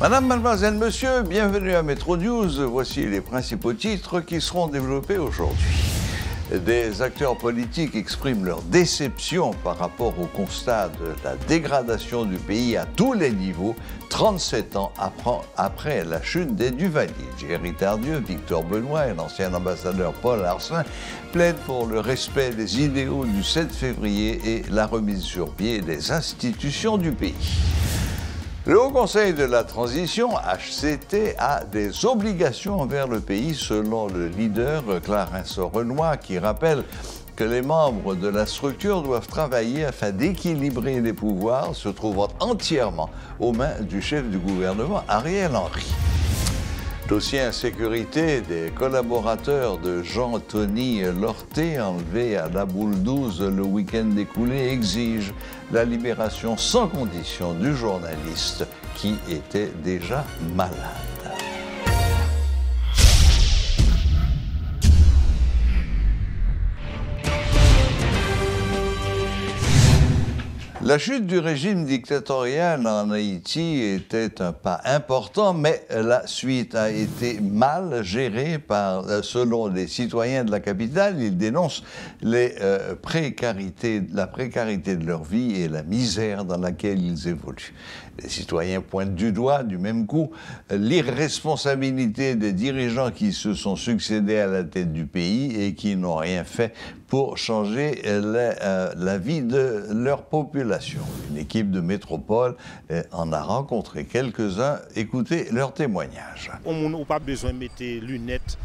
Madame, mademoiselle, monsieur, bienvenue à Metro News. Voici les principaux titres qui seront développés aujourd'hui. Des acteurs politiques expriment leur déception par rapport au constat de la dégradation du pays à tous les niveaux, 37 ans après la chute des Duvalier. Géry Tardieu, Victor Benoît et l'ancien ambassadeur Paul Arsin plaident pour le respect des idéaux du 7 février et la remise sur pied des institutions du pays. Le Haut Conseil de la Transition, HCT, a des obligations envers le pays selon le leader Clarence Renoir qui rappelle que les membres de la structure doivent travailler afin d'équilibrer les pouvoirs se trouvant entièrement aux mains du chef du gouvernement, Ariel Henry. Dossier insécurité des collaborateurs de Jean-Tony Lorté, enlevé à la boule 12 le week-end écoulé, exige la libération sans condition du journaliste qui était déjà malade. La chute du régime dictatorial en Haïti était un pas important, mais la suite a été mal gérée selon les citoyens de la capitale. Ils dénoncent la précarité de leur vie et la misère dans laquelle ils évoluent. Les citoyens pointent du doigt, du même coup, l'irresponsabilité des dirigeants qui se sont succédés à la tête du pays et qui n'ont rien fait pour changer la vie de leur population. Une équipe de métropole en a rencontré quelques-uns. Écoutez leur témoignage. On n'a pas besoin de mettre des lunettes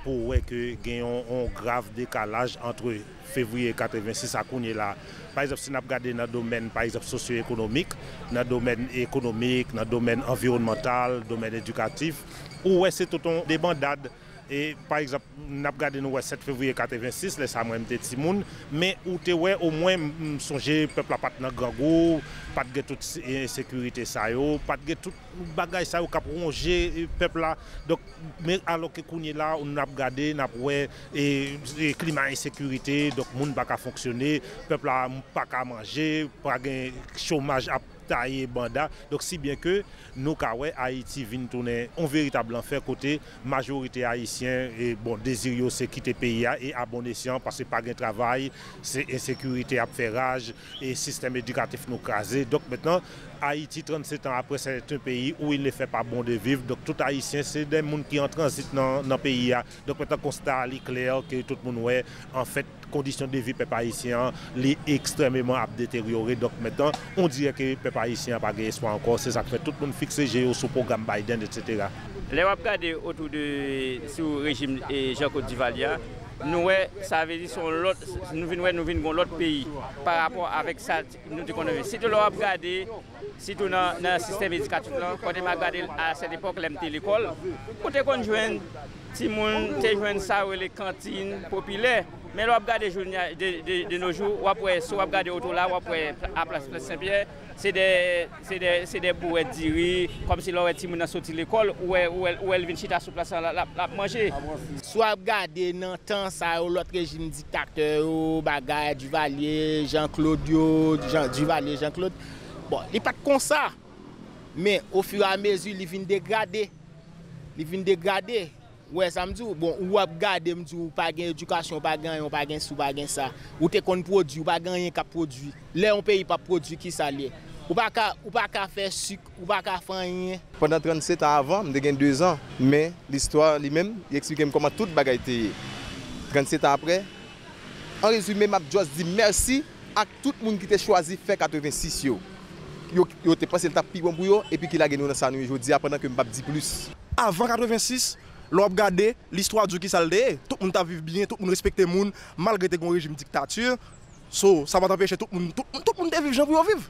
pour voir qu'il y a un grave décalage entre février 86 à là. Par exemple, si on regarde dans le domaine socio-économique, dans le domaine économique, dans le domaine environnemental, dans le domaine éducatif, où c'est tout un débandade. Et par exemple, nous avons regardé le 7 février 86, là, ça m'a été petit monde, mais où tu ouais, au moins songer peuple pas dans grand gros, pas de toute insécurité ça yo, pas de tout bagage ça yo cap ronger peuple là. Donc mais alors que qu'on est là, on a regardé, n'a ouais et climat insécurité, donc monde pas fonctionner, peuple là pas qu'à manger, pas gain chômage à tailler banda. Donc si bien que nous ouais Haïti vient tourner un véritable enfer côté majorité haïtien et bon désir c'est quitter pays et abonner parce que pas de travail, c'est insécurité à faire rage et système éducatif nous crasé. Donc maintenant Haïti 37 ans après c'est un pays où il ne fait pas bon de vivre. Donc tout haïtien c'est des gens qui en transit dans le pays. Donc maintenant constat est clair que tout le monde ouais en fait conditions de vie peuple haïtien les extrêmement détérioré. Donc maintenant on dirait que peuple haïtien pas gagné espoir encore, c'est ça que fait tout le monde fixé sur le programme Biden etc. Les regarder autour de sous régime Jean-Claude Duvalier, nous ça veut dire nous venons l'autre pays par rapport avec ça nous connaissons. Si tu l'as regardé, si tu dans le système éducatif là, quand on a regardé à cette époque l'école, côté qu'on joindre si moun te joindre ça les cantines populaires. Mais là, regarder de nos jours, ou après, si on regarde autour là, ou après à Place Saint-Pierre, c'est des bourrettes d'iri, comme si l'on était sorti de l'école, où elle vient chita sur place la manger. Soit regarder dans le temps, ça, l'autre régime dictateur, Bagay, Duvalier, Jean-Claude, Duvalier, Jean-Claude. Bon, il n'est pas comme ça. Mais au fur et à mesure, il vient dégrader. Ouais, ça me dit, bon, ou regarder, me dit, pas gain éducation, pas gain sous, pas gain ça. Ou te kon produit, ou pas gain qu'à produit. Là, on paye pas produit qui ça lié. Ou pas qu'à faire sucre, ou pas qu'à faire rien. Pendant 37 ans avant, j'ai gagné 2 ans, mais l'histoire lui-même, il explique comment toute bagaille était 37 ans après. En résumé, je dis merci à tout le monde qui a choisi faire 86 yo. Yo te passé le tapis bon pour yo et puis qui l'a gagné dans sa nuit aujourd'hui pendant que je dis plus. Avant 86, l'on regarde l'histoire du qui ça le tout le monde a vécu bien, tout le monde respecte le monde malgré un régime dictature. Ça va t'empêcher tout le monde de vivre pour vivre.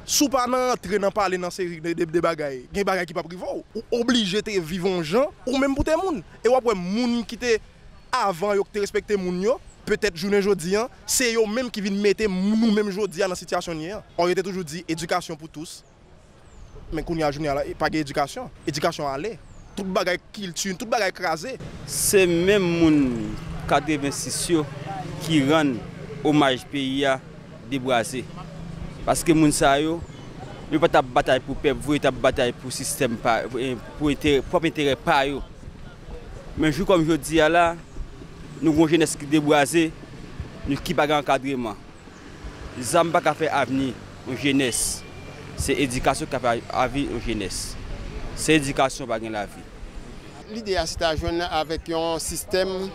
Sous pas entrer dans parler dans série de bagailles, des bagailles qui pas privé, ou obligé de vivre en gens ou même pour tes monde. Et après monde qui était avant yo te respecter monde yo, peut-être journée aujourd'hui, c'est eux même qui viennent mettre nous même aujourd'hui dans la situation hier. On était toujours dit éducation pour tous. Mais qu'on y a journée là, pas d'éducation. Éducation à aller. Tout bagaille culture, tout bagaille écrasé. C'est même moun 86 qui rend hommage pays à débrasser. Parce que moun sa yo Nous pas ta bataille pour peuple, vous ta bataille pour système pour propre intérêt pas yo. Mais jour comme je dis là, nous avons une jeunesse qui déboisée, nous qui pas encadrement. Zamba qui fait avenir aux jeunesse. C'est éducation qui fait avenir aux jeunesse. C'est éducation qui gagne la vie. L'idée c'est à joindre avec un système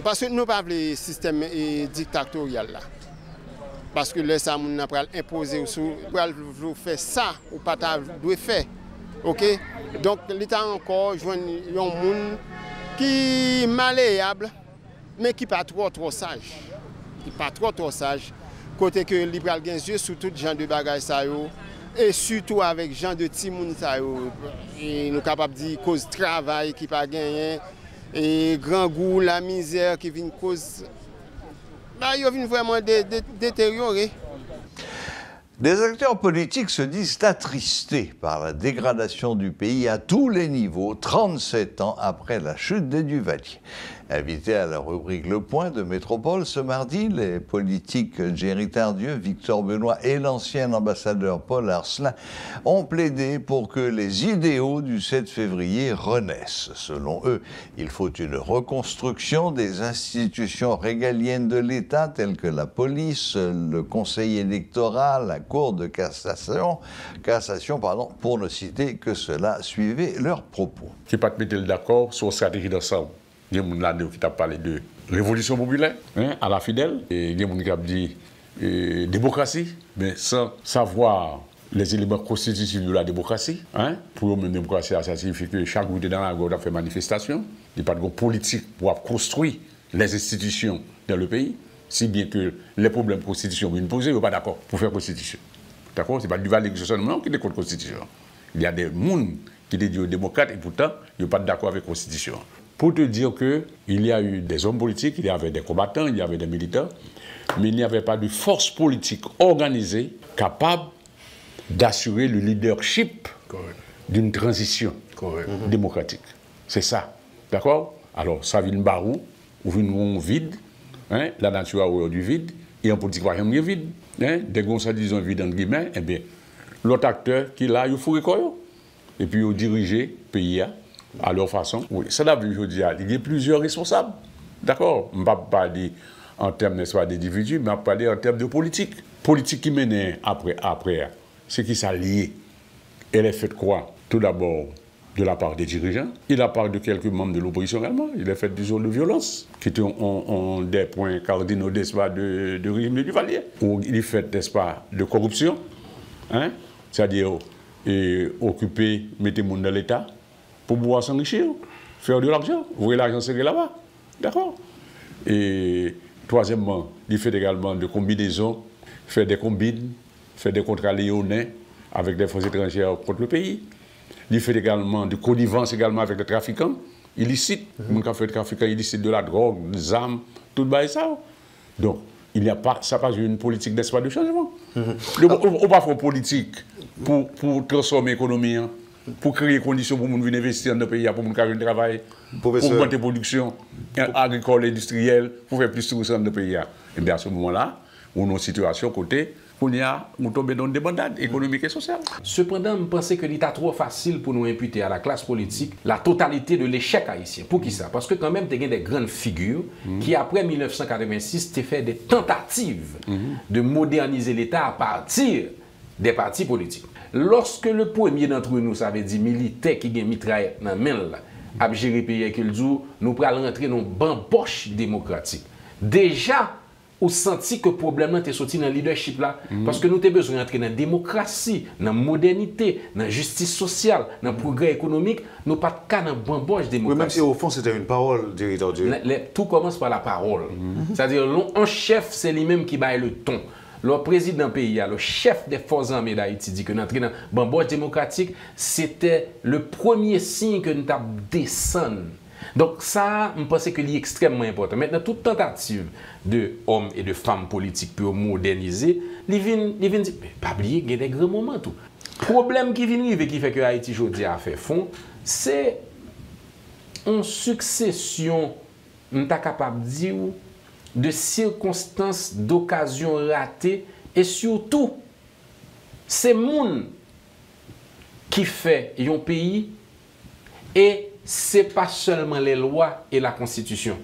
parce que nous pas le système dictatorial là. Parce que là ça nous a imposer pour faire ça ou pas doit faire. OK? Donc l'état encore joindre un monde qui malléable mais qui pas trop sage. Qui pas trop sage côté que libéral gagne yeux sur tout genre de bagages ça yo. Et surtout avec gens de Timoun, nous sommes capables de dire cause travail qui pas gagné, et grand goût, la misère qui vient cause. Ils viennent vraiment détériorer. Des acteurs politiques se disent attristés par la dégradation du pays à tous les niveaux, 37 ans après la chute des Duvalier. Invités à la rubrique Le Point de Métropole ce mardi, les politiques Géry Tardieu, Victor Benoît et l'ancien ambassadeur Paul Arcelin ont plaidé pour que les idéaux du 7 février renaissent. Selon eux, il faut une reconstruction des institutions régaliennes de l'État telles que la police, le conseil électoral, la Cour de cassation, pour ne citer que cela, suivait leurs propos. Qui ne pas te mettre d'accord sur la stratégie d'ensemble. Il y a des gens qui ont parlé de révolution populaire, à la fidèle, et il y a des gens qui ont dit démocratie, mais sans savoir les éléments constitutifs de la démocratie. Pour une démocratie, ça signifie que chaque groupe dans la gauche a fait manifestation. Il n'y a pas de politique pour construire les institutions dans le pays, si bien que les problèmes de constitution viennent poser, ils ne sont pas d'accord pour faire constitution. D'accord? Ce n'est pas du Duvalier seulement qui est contre la constitution. Il y a des gens qui sont démocrates et pourtant, ils ne sont pas d'accord avec la constitution. Pour te dire qu'il y a eu des hommes politiques, il y avait des combattants, il y avait des militants, mais il n'y avait pas de force politique organisée capable d'assurer le leadership d'une transition démocratique. C'est ça. D'accord? Alors, ça vient de barou, ou vient vide, la nature a du vide, et en politique, il y a vide. Dès qu'on se dit vide, entre guillemets, eh bien, l'autre acteur qui est là, il faut recueillir. Et puis, il dirige le pays à leur façon. Oui, ça l'a vu, je dis, il y a plusieurs responsables. D'accord? Je ne vais pas parler en termes d'individus, mais je vais parler en termes de politique. Politique qui mène après, c'est qui s'allie. Elle est faite quoi? Tout d'abord, de la part des dirigeants. Il a parlé de quelques membres de l'opposition également. Il est fait du zone de violence, qui ont des points cardinaux, n'est-ce pas, de régime de Duvalier. Ou il est fait, n'est-ce pas, de corruption. C'est-à-dire, occuper, mettre le monde dans l'État pour pouvoir s'enrichir, faire de l'argent. Vous voyez l'argent serré là-bas. D'accord? Et troisièmement, il fait également de combinaisons, faire des combines, faire des contrats léonins avec des forces étrangères contre le pays. Il fait également de connivence également avec des trafiquants illicites. Mon fait des trafiquants illicites de la drogue, des armes, tout ça. Donc, il n'y a pas, ça pas une politique d'espace de changement. On ne peut pas faire une politique pour transformer l'économie, pour créer des conditions pour les gens venir investir dans le pays, pour les gens qui travail, pour augmenter la production agricole et industrielle, pour faire plus de tourisme dans le pays. Et bien à ce moment-là, on a une situation côté. On tombe dans des bandades économiques et sociales. Cependant, je pense que l'État est trop facile pour nous imputer à la classe politique la totalité de l'échec haïtien. Pour qui ça? Parce que quand même, il y a des grandes figures qui, après 1986, ont fait des tentatives de moderniser l'État à partir des partis politiques. Lorsque le premier d'entre nous, ça veut dire militaire qui a mitraillette dans la main, a géré le pays avec le jour, nous allons rentrer dans une bamboche démocratique. Déjà, ou senti que le problème est sorti dans le leadership là, parce que nous avons besoin d'entrer dans la démocratie, dans la modernité, dans la justice sociale, dans le progrès économique, nous pas de cas dans la bamboche démocratique. Oui, même si au fond c'était une parole, directeur Dieu. Tout commence par la parole. C'est-à-dire, un chef, c'est lui-même qui baille le ton. Le président du pays, le chef des forces armées d'Haïti dit que d'entrer dans la bamboche démocratique, c'était le premier signe que nous avons descendu. Donc ça, je pense que c'est extrêmement important. Maintenant, toute tentative de hommes et de femmes politiques pour moderniser, ils viennent dire, mais pas oublier, il y a des grands moments. Le problème qui vient arriver, qui fait que Haïti aujourd'hui a fait fond, c'est une succession, on est capable de dire, de circonstances, d'occasions ratées et surtout C'est moun qui fait un pays et c'est pas seulement les lois et la constitution.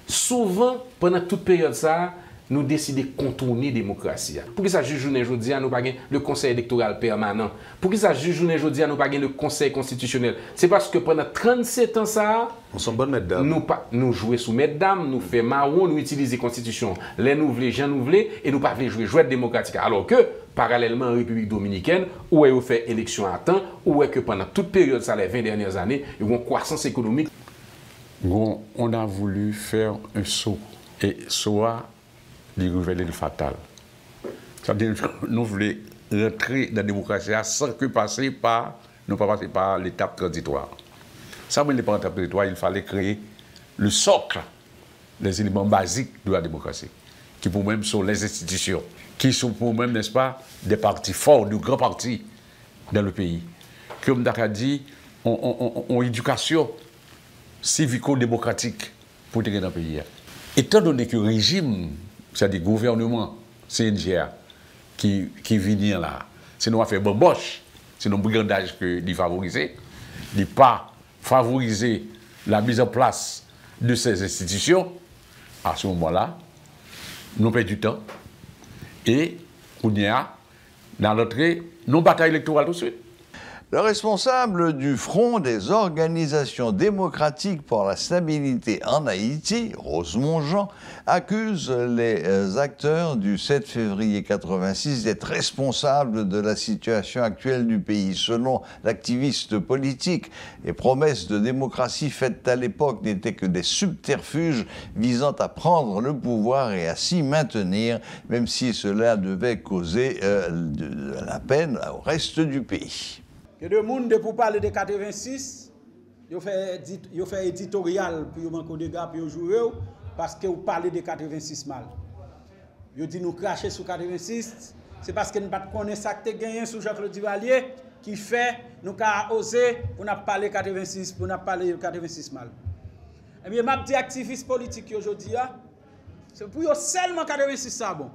Souvent, pendant toute période ça, nous décidons de contourner la démocratie. Pour que ça juge aujourd'hui, nous pas le conseil électoral permanent. Pour que ça juge aujourd'hui, nous pas le conseil constitutionnel. C'est parce que pendant 37 ans ça, on sont bonnes mesdames. Nous jouons sous mesdames, nous faisons marron, nous utilisons la constitution, les nouvelés, gens nouvelés, et nous pas jouer jouet démocratique. Alors que, parallèlement en République dominicaine, où on fait élection à temps, où est que pendant toute période, ça les 20 dernières années, il y a une croissance économique. On a voulu faire un saut, et soit du gouvernement fatal. C'est-à-dire nous voulons rentrer dans la démocratie sans que passer par, nous pas passer par l'étape transitoire. Ça, mais l'étape transitoire, il fallait créer le socle des éléments basiques de la démocratie, qui pour même sont les institutions, qui sont pour même, n'est-ce pas, des partis forts, de grands partis dans le pays. Comme Dakar dit, on éducation civico-démocratique pour intégrer dans le pays. Étant donné que le régime, c'est-à-dire gouvernement, CNGA, qui vient là, c'est nous a fait bamboche, c'est nos brigandage que d'y favoriser, de pas favoriser la mise en place de ces institutions, à ce moment-là, nous perdons du temps et on y a dans l'entrée, nos batailles électorales tout de suite. Le responsable du Front des organisations démocratiques pour la stabilité en Haïti, Rosemont Jean, accuse les acteurs du 7 février 86 d'être responsables de la situation actuelle du pays. Selon l'activiste politique, les promesses de démocratie faites à l'époque n'étaient que des subterfuges visant à prendre le pouvoir et à s'y maintenir, même si cela devait causer de la peine au reste du pays. Que de monde pour parler de 86, ils fait éditorial pour vous manquer de gars pour jouer parce que vous parlez de 86 mal. Ils dit nous cracher sur 86, c'est parce que nous ne connaissons pas ça que gagné sous Jean-Claude Duvalier qui fait nous avons osé pour nous parler 86 pour nous parler de 86 mal. Et bien m'a dit activiste politique aujourd'hui c'est pour eux seulement 86 ça bon.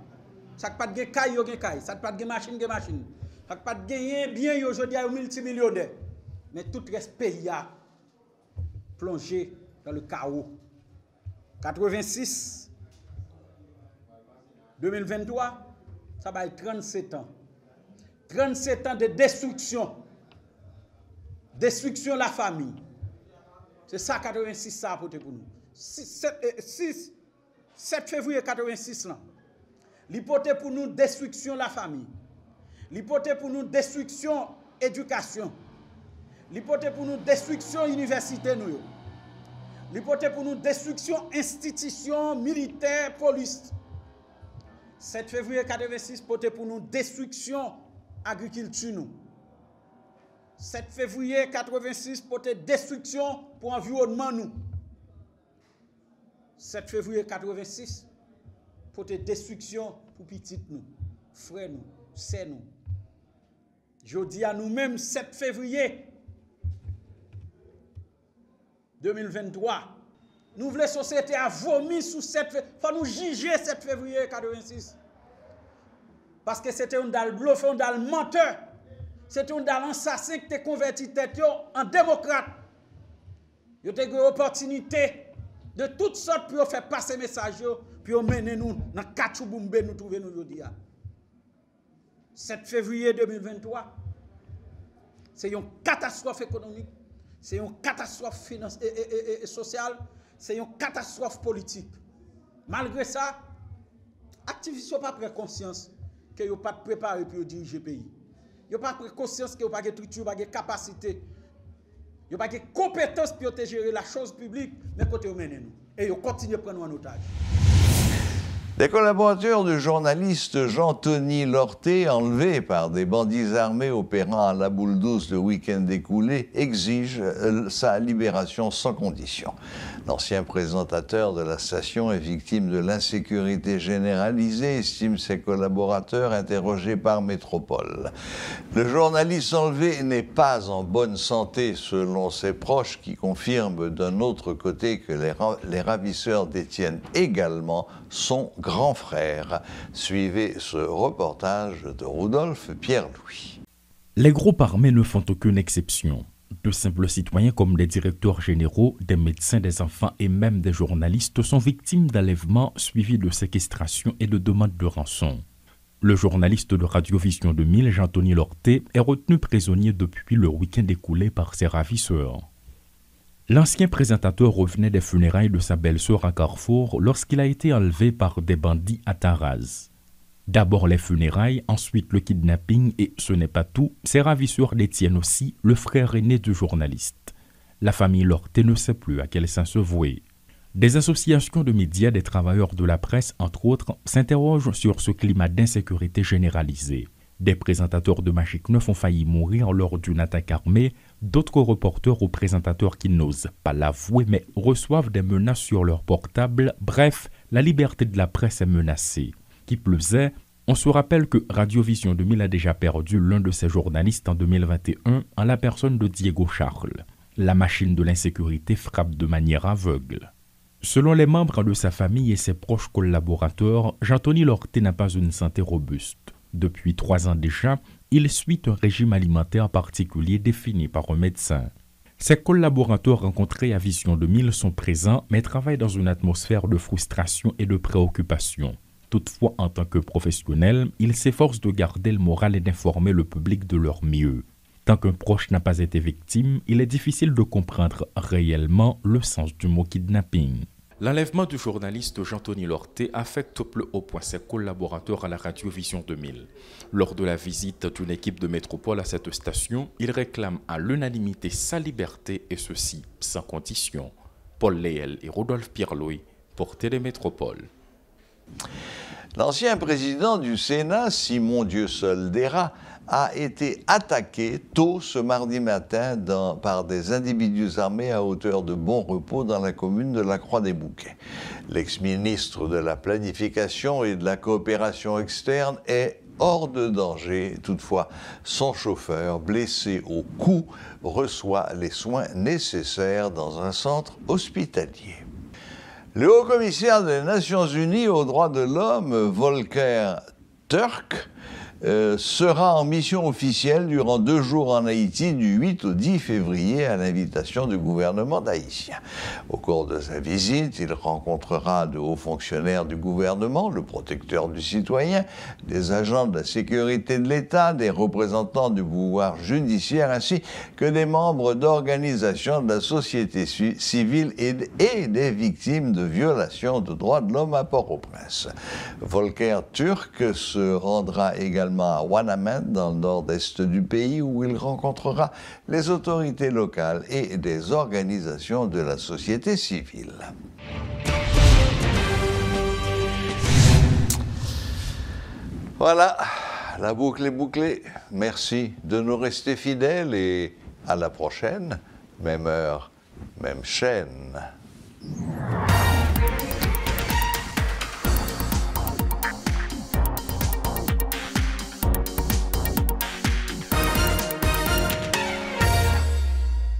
Ça pas de caille yo caille, ça pas de machine machine. Ça pas de gagner bien aujourd'hui à multimillionnaire. Mais tout reste pays a plongé dans le chaos. 86 2023 ça va être 37 ans. 37 ans de destruction. Destruction de la famille. C'est ça 86 ça apporté pour nous. 7 février 86 là. L'hypothèse pour nous destruction de la famille. L'hypothèse pour nous destruction éducation. L'hypothèse pour nous destruction université nous. L'hypothèse pour nous destruction institution militaire police. 7 février 86 hypothèse pour nous destruction agriculture nous. 7 février 86 hypothèse destruction pour environnement nous. 7 février 86 hypothèse destruction pour petit nous, frères nous, c'est nous. Je dis à nous-mêmes 7 février 2023. Nous voulons la société à vomir sous 7 février. Il faut nous juger 7 février 86. Parce que c'était un dalle bluff, un dalle menteur. C'était un dalle assassin qui t'a converti tête en démocrate. Il y a une opportunité de toutes sortes pour faire passer message pour mener nous dans 4 boumbe nous trouver nous aujourd'hui. 7 février 2023, c'est une catastrophe économique, c'est une catastrophe sociale, c'est une catastrophe politique. Malgré ça, les activistes n'ont pas pris conscience qu'ils n'ont pas préparé pour diriger le pays. Ils n'ont pas pris conscience qu'ils n'ont pas de structure, pas de capacité, ils n'ont pas de compétences pour gérer la chose publique, mais côté ils mènent nous. Et ils continuent à prendre en otage. Des collaborateurs du journaliste Jean-Tony Lorté, enlevés par des bandits armés opérant à la boule douce le week-end écoulé, exigent sa libération sans condition. L'ancien présentateur de la station est victime de l'insécurité généralisée, estiment ses collaborateurs interrogés par Métropole. Le journaliste enlevé n'est pas en bonne santé selon ses proches qui confirment d'un autre côté que les ravisseurs détiennent également son grand frère. Suivez ce reportage de Rudolf Pierre-Louis. Les groupes armés ne font aucune exception. De simples citoyens comme des directeurs généraux, des médecins, des enfants et même des journalistes sont victimes d'enlèvements suivis de séquestrations et de demandes de rançon. Le journaliste de Radiovision 2000, Jean-Tony Lorté, est retenu prisonnier depuis le week-end écoulé par ses ravisseurs. L'ancien présentateur revenait des funérailles de sa belle-sœur à Carrefour lorsqu'il a été enlevé par des bandits à Taraz. D'abord les funérailles, ensuite le kidnapping et ce n'est pas tout, ses ravisseurs détiennent aussi le frère aîné du journaliste. La famille Lorté ne sait plus à quel saint se vouer. Des associations de médias, des travailleurs de la presse, entre autres, s'interrogent sur ce climat d'insécurité généralisé. Des présentateurs de Magic 9 ont failli mourir lors d'une attaque armée, d'autres reporters ou présentateurs qui n'osent pas l'avouer mais reçoivent des menaces sur leur portable. Bref, la liberté de la presse est menacée. Qui plus est, on se rappelle que Radiovision 2000 a déjà perdu l'un de ses journalistes en 2021 en la personne de Diego Charles. La machine de l'insécurité frappe de manière aveugle. Selon les membres de sa famille et ses proches collaborateurs, Jean-Tony Lorté n'a pas une santé robuste. Depuis 3 ans déjà, il suit un régime alimentaire particulier défini par un médecin. Ses collaborateurs rencontrés à Vision 2000 sont présents, mais travaillent dans une atmosphère de frustration et de préoccupation. Toutefois, en tant que professionnel, il s'efforce de garder le moral et d'informer le public de leur mieux. Tant qu'un proche n'a pas été victime, il est difficile de comprendre réellement le sens du mot kidnapping. L'enlèvement du journaliste Jean-Tony Lorté affecte au plus haut point ses collaborateurs à la Radiovision 2000. Lors de la visite d'une équipe de métropole à cette station, il réclame à l'unanimité sa liberté et ceci sans condition. Paul Léel et Rodolphe Pierre-Louis pour Télémétropole. L'ancien président du Sénat, Simon Dieusol-Dera, a été attaqué tôt ce mardi matin par des individus armés à hauteur de Bon Repos dans la commune de la Croix-des-Bouquets. L'ex-ministre de la Planification et de la Coopération externe est hors de danger. Toutefois, son chauffeur, blessé au cou, reçoit les soins nécessaires dans un centre hospitalier. Le haut-commissaire des Nations Unies aux droits de l'homme, Volker Turk, sera en mission officielle durant 2 jours en Haïti du 8 au 10 février à l'invitation du gouvernement haïtien. Au cours de sa visite, il rencontrera de hauts fonctionnaires du gouvernement, le protecteur du citoyen, des agents de la sécurité de l'État, des représentants du pouvoir judiciaire ainsi que des membres d'organisations de la société civile et des victimes de violations de droits de l'homme à Port-au-Prince. Volker Turk se rendra également à Ouanamen, dans le nord-est du pays, où il rencontrera les autorités locales et des organisations de la société civile. Voilà, la boucle est bouclée. Merci de nous rester fidèles et à la prochaine, même heure, même chaîne.